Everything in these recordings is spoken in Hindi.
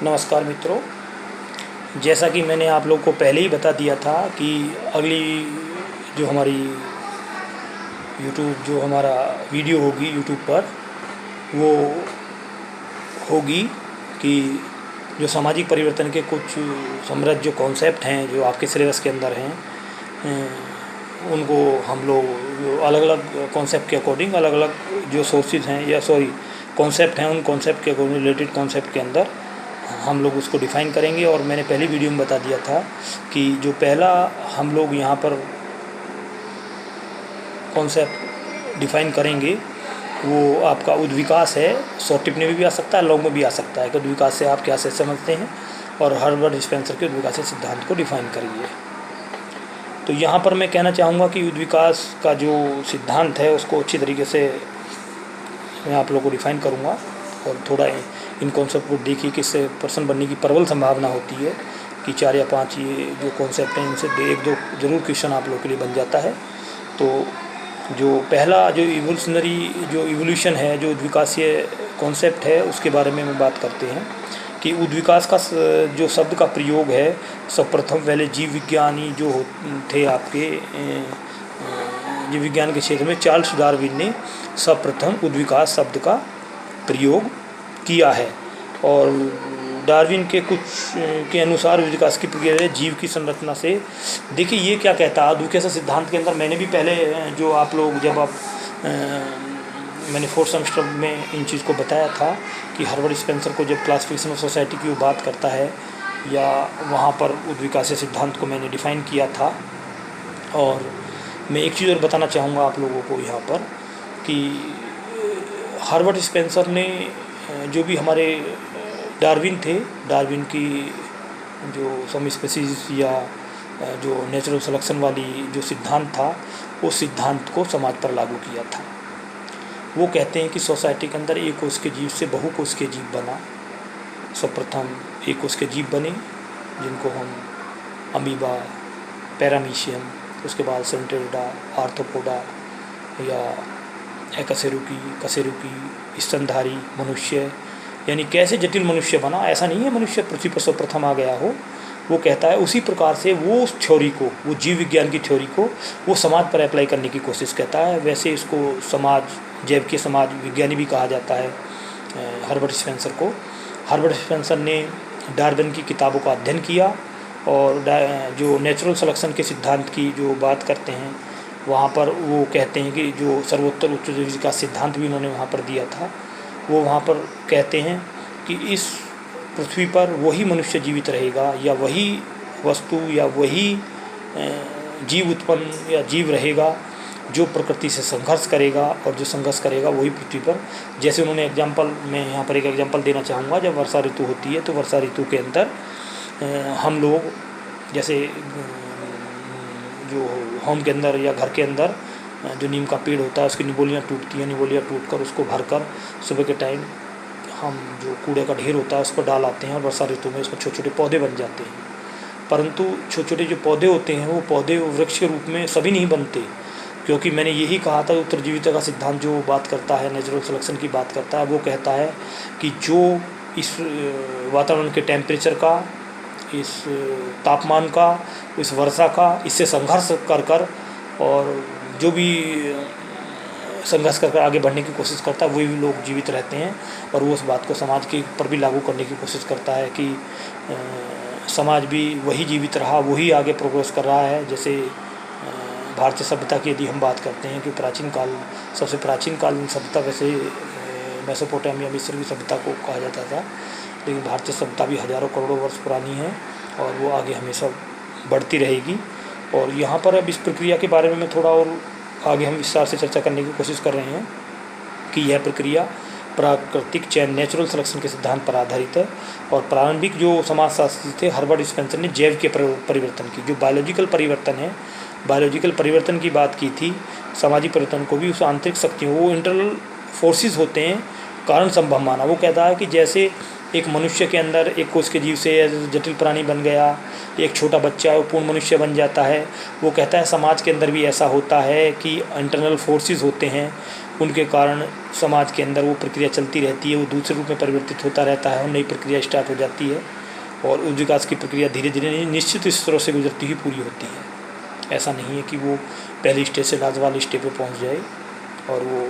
नमस्कार मित्रों, जैसा कि मैंने आप लोग को पहले ही बता दिया था कि अगली जो हमारी यूट्यूब जो हमारा वीडियो होगी यूट्यूब पर, वो होगी कि जो सामाजिक परिवर्तन के कुछ समृद्ध जो कॉन्सेप्ट हैं जो आपके सिलेबस के अंदर हैं, उनको हम लोग जो अलग अलग कॉन्सेप्ट के अकॉर्डिंग अलग अलग जो सोर्सेज हैं या कॉन्सेप्ट हैं, उन कॉन्सेप्ट के अकॉर्डिंग रिलेटेड कॉन्सेप्ट के अंदर हम लोग उसको डिफ़ाइन करेंगे। और मैंने पहली वीडियो में बता दिया था कि जो पहला हम लोग यहाँ पर कॉन्सेप्ट डिफ़ाइन करेंगे वो आपका उद्विकास है। शॉर्ट टिप में भी आ सकता है, लॉन्ग में भी आ सकता है कि उद्विकास से आप क्या से समझते हैं, और हर्बर्ट स्पेंसर के उद्विकास सिद्धांत को डिफ़ाइन करिए। तो यहाँ पर मैं कहना चाहूँगा कि उद्विकास का जो सिद्धांत है उसको अच्छी तरीके से मैं आप लोगों को डिफ़ाइन करूँगा, और थोड़ा इन कॉन्सेप्ट को देखिए कि इससे पर्सन बनने की प्रबल संभावना होती है कि 4 या 5 ये जो कॉन्सेप्ट हैं इनसे 1-2 ज़रूर क्वेश्चन आप लोग के लिए बन जाता है। तो जो पहला जो इवोल्यूशन है, जो उद्विकासीय कॉन्सेप्ट है, उसके बारे में हम बात करते हैं कि उद्विकास का जो शब्द का प्रयोग है, सर्वप्रथम पहले जीव विज्ञानी जो थे आपके जीव विज्ञान के क्षेत्र में चार्ल्स डार्विन ने सर्वप्रथम उद्विकास शब्द का प्रयोग किया है। और डार्विन के कुछ के अनुसार उद्विकास की प्रक्रिया जीव की संरचना से, देखिए ये क्या कहता है उद्विकास सिद्धांत के अंदर। मैंने भी पहले जो आप लोग मैंने 4th सेमेस्टर में इन चीज़ को बताया था कि हर्बर्ट स्पेंसर को जब क्लासिफिकेशन ऑफ सोसाइटी की वो बात करता है, या वहाँ पर उद्विकास सिद्धांत को मैंने डिफ़ाइन किया था। और मैं एक चीज़ और बताना चाहूँगा आप लोगों को यहाँ पर कि हर्बर्ट स्पेंसर ने जो भी हमारे डार्विन थे, डार्विन की जो सम स्पीसीज या जो नेचुरल सिलेक्शन वाली जो सिद्धांत था, उस सिद्धांत को समाज पर लागू किया था। वो कहते हैं कि सोसाइटी के अंदर एक कोष के जीव से बहु कोष के जीव बना। सर्वप्रथम एक कोष के जीव बने जिनको हम अमीबा, पैरामीशियम, उसके बाद सेंट्रोइडा, आर्थ्रोपोडा या कशेरुकी, स्तनधारी मनुष्य, यानी कैसे जटिल मनुष्य बना। ऐसा नहीं है मनुष्य पृथ्वी पर सर्वप्रथम आ गया हो। वो कहता है उसी प्रकार से वो उस थ्योरी को, वो जीव विज्ञान की थ्योरी को वो समाज पर अप्लाई करने की कोशिश करता है। वैसे इसको जैविक समाज विज्ञानी भी कहा जाता है हर्बर्ट स्पेंसर को। हर्बर्ट स्पेंसर ने डार्विन की किताबों का अध्ययन किया, और जो नेचुरल सिलेक्शन के सिद्धांत की जो बात करते हैं, वहाँ पर वो कहते हैं कि जो सर्वोत्तर उच्च का सिद्धांत भी उन्होंने वहाँ पर दिया था। वो वहाँ पर कहते हैं कि इस पृथ्वी पर वही मनुष्य जीवित रहेगा, या वही वस्तु या वही जीव उत्पन्न या जीव रहेगा जो प्रकृति से संघर्ष करेगा, और जो संघर्ष करेगा वही पृथ्वी पर। जैसे उन्होंने एग्जाम्पल, मैं यहाँ पर एक एग्जाम्पल देना चाहूँगा। जब वर्षा ऋतु होती है तो वर्षा ऋतु के अंदर हम लोग जैसे जो होम के अंदर या घर के अंदर जो नीम का पेड़ होता है उसकी निबोलियाँ टूटती हैं, निबोलियाँ टूटकर उसको भरकर सुबह के टाइम हम जो कूड़े का ढेर होता है उस पर डाल आते हैं, और वर्षा ऋतु में उसमें छोटे छोटे पौधे बन जाते हैं। परंतु छोटे छोटे जो पौधे होते हैं वो पौधे वृक्ष के रूप में सभी नहीं बनते, क्योंकि मैंने यही कहा था उत्तरजीविता का सिद्धांत जो बात करता है, नेचुरल सिलेक्शन की बात करता है, वो कहता है कि जो इस वातावरण के टेम्परेचर का, इस तापमान का, इस वर्षा का, इससे संघर्ष कर और जो भी संघर्ष कर आगे बढ़ने की कोशिश करता है, वही लोग जीवित रहते हैं। और वो उस बात को समाज के पर भी लागू करने की कोशिश करता है कि समाज भी वही जीवित रहा, वही आगे प्रोग्रेस कर रहा है। जैसे भारतीय सभ्यता की यदि हम बात करते हैं कि प्राचीन काल, सबसे प्राचीन काल सभ्यता वैसे मेसोपोटामिया, मिस्र की सभ्यता को कहा जाता था, लेकिन भारतीय सभ्यता भी हज़ारों करोड़ों वर्ष पुरानी है और वो आगे हमेशा बढ़ती रहेगी। और यहाँ पर अब इस प्रक्रिया के बारे में मैं थोड़ा और आगे हम विस्तार से चर्चा करने की कोशिश कर रहे हैं कि यह प्रक्रिया प्राकृतिक चयन, नेचुरल सिलेक्शन के सिद्धांत पर आधारित है। और प्रारंभिक जो समाजशास्त्री थे हर्बर्ट स्पेंसर ने जैव के परिवर्तन की, जो बायोलॉजिकल परिवर्तन है, बायोलॉजिकल परिवर्तन की बात की थी। सामाजिक परिवर्तन को भी उस आंतरिक शक्तियों, वो इंटरनल फोर्सेस होते हैं, कारण संभव माना। वो कहता है कि जैसे एक मनुष्य के अंदर एक कोष के जीव से जटिल प्राणी बन गया, एक छोटा बच्चा वो पूर्ण मनुष्य बन जाता है। वो कहता है समाज के अंदर भी ऐसा होता है कि इंटरनल फोर्सेस होते हैं उनके कारण समाज के अंदर वो प्रक्रिया चलती रहती है, वो दूसरे रूप में परिवर्तित होता रहता है और नई प्रक्रिया स्टार्ट हो जाती है और उस विकास की प्रक्रिया धीरे धीरे निश्चित स्तरों से गुजरती हुई पूरी होती है। ऐसा नहीं है कि वो पहली स्टेज से लास्ट वाले स्टेज पे पहुंच जाए और वो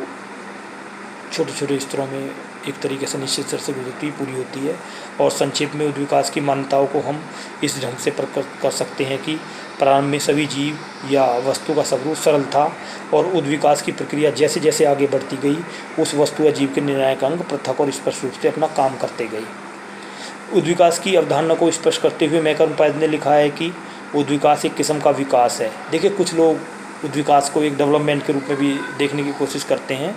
छोटे छोटे स्तरों में एक तरीके से निश्चित स्तर से गुजरती हुई पूरी होती है। और संक्षेप में उद्विकास की मान्यताओं को हम इस ढंग से प्रकट कर सकते हैं कि प्रारंभ में सभी जीव या वस्तु का स्वरूप सरल था और उद्विकास की प्रक्रिया जैसे जैसे आगे बढ़ती गई उस वस्तु या जीव के निर्णायक अंग पृथक और स्पष्ट रूप से अपना काम करते गए। उद्विकास की अवधारणा को स्पष्ट करते हुए मैकरपाद ने लिखा है कि उद्विकास एक किस्म का विकास है। देखिए, कुछ लोग उद्विकास को एक डेवलपमेंट के रूप में भी देखने की कोशिश करते हैं,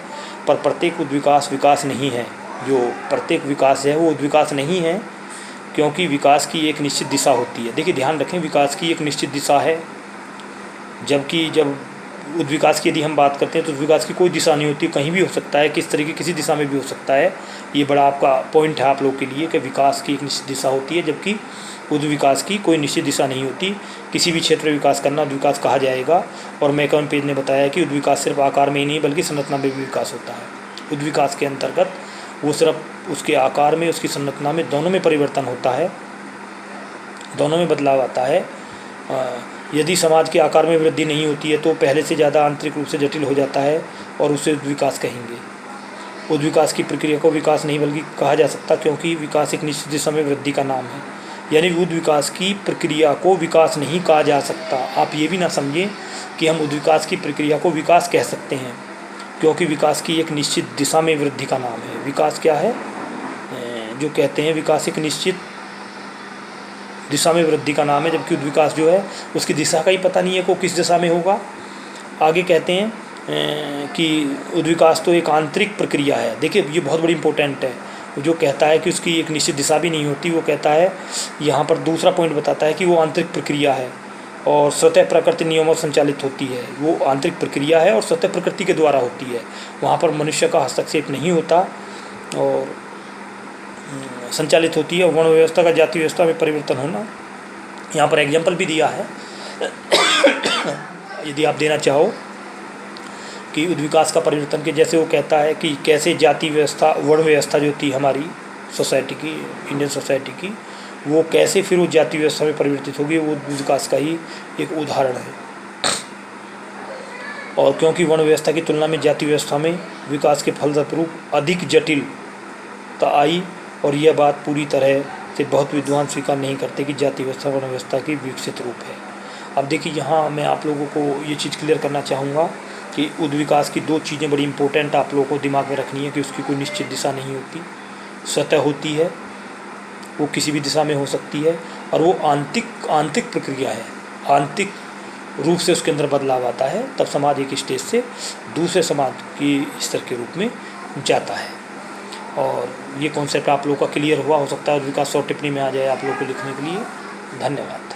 पर प्रत्येक उद्विकास विकास नहीं है। जो प्रत्येक विकास है वो उद्विकास नहीं है, क्योंकि विकास की एक निश्चित दिशा होती है। देखिए, ध्यान रखें, विकास की एक निश्चित दिशा है, जबकि जब उद्विकास की यदि हम बात करते हैं तो उद्विकास की कोई दिशा नहीं होती, कहीं भी हो सकता है, किस तरीके किसी दिशा में भी हो सकता है। ये बड़ा आपका पॉइंट है आप लोग के लिए कि विकास की एक निश्चित दिशा होती है, जबकि उद्विकास की कोई निश्चित दिशा नहीं होती। किसी भी क्षेत्र में विकास करना उद्विकास कहा जाएगा। और मैकरपाद ने बताया कि उद्विकास सिर्फ आकार में ही नहीं बल्कि संरचना में भी विकास होता है। उद्विकास के अंतर्गत वो सिर्फ उसके आकार में, उसकी संरचना में, दोनों में परिवर्तन होता है, दोनों में बदलाव आता है। यदि समाज के आकार में वृद्धि नहीं होती है तो पहले से ज़्यादा आंतरिक रूप से जटिल हो जाता है और उसे उद्विकास कहेंगे। उद्विकास की प्रक्रिया को विकास नहीं बल्कि कहा जा सकता, क्योंकि विकास एक निश्चित दिशा में वृद्धि का नाम है। यानी उद्विकास की प्रक्रिया को विकास नहीं कहा जा सकता। आप ये भी ना समझें कि हम उद्विकास की प्रक्रिया को विकास कह सकते हैं, क्योंकि विकास की एक निश्चित दिशा में वृद्धि का नाम है। विकास क्या है? जो कहते हैं विकास एक निश्चित दिशा में वृद्धि का नाम है, जबकि उद्विकास जो है उसकी दिशा का ही पता नहीं है को किस दिशा में होगा। आगे कहते हैं कि उद्विकास तो एक आंतरिक प्रक्रिया है। देखिए, ये बहुत बड़ी इंपॉर्टेंट है। जो कहता है कि उसकी एक निश्चित दिशा भी नहीं होती, वो कहता है, यहाँ पर दूसरा पॉइंट बताता है कि वो आंतरिक प्रक्रिया है और स्वतः प्रकृति नियमों संचालित होती है। वो आंतरिक प्रक्रिया है और स्वतः प्रकृति के द्वारा होती है। वहाँ पर मनुष्य का हस्तक्षेप नहीं होता और संचालित होती है। वर्ण व्यवस्था का जाति व्यवस्था में परिवर्तन होना, यहाँ पर एग्जाम्पल भी दिया है यदि आप देना चाहो कि उद्विकास का परिवर्तन के, जैसे वो कहता है कि कैसे जाति व्यवस्था, वर्ण व्यवस्था जो थी हमारी सोसाइटी की, इंडियन सोसाइटी की, वो कैसे फिर उस जाति व्यवस्था में परिवर्तित होगी, वो उद्विकास का ही एक उदाहरण है। और क्योंकि वर्ण व्यवस्था की तुलना में जाति व्यवस्था में विकास के फलस्वरूप अधिक जटिलता आई, और यह बात पूरी तरह से बहुत विद्वान स्वीकार नहीं करते कि जाति व्यवस्था वर्ण व्यवस्था की विकसित रूप है। अब देखिए, यहाँ मैं आप लोगों को ये चीज़ क्लियर करना चाहूँगा कि उद्विकास की दो चीज़ें बड़ी इंपॉर्टेंट आप लोगों को दिमाग में रखनी है कि उसकी कोई निश्चित दिशा नहीं होती, स्वतः होती है, वो किसी भी दिशा में हो सकती है, और वो आंतरिक प्रक्रिया है। आंतरिक रूप से उसके अंदर बदलाव आता है, तब समाज एक स्टेज से दूसरे समाज की स्तर के रूप में जाता है। और ये कॉन्सेप्ट आप लोगों का क्लियर हुआ हो सकता है। उद्विकास शॉर्ट टिप्पणी में आ जाए आप लोगों को लिखने के लिए। धन्यवाद।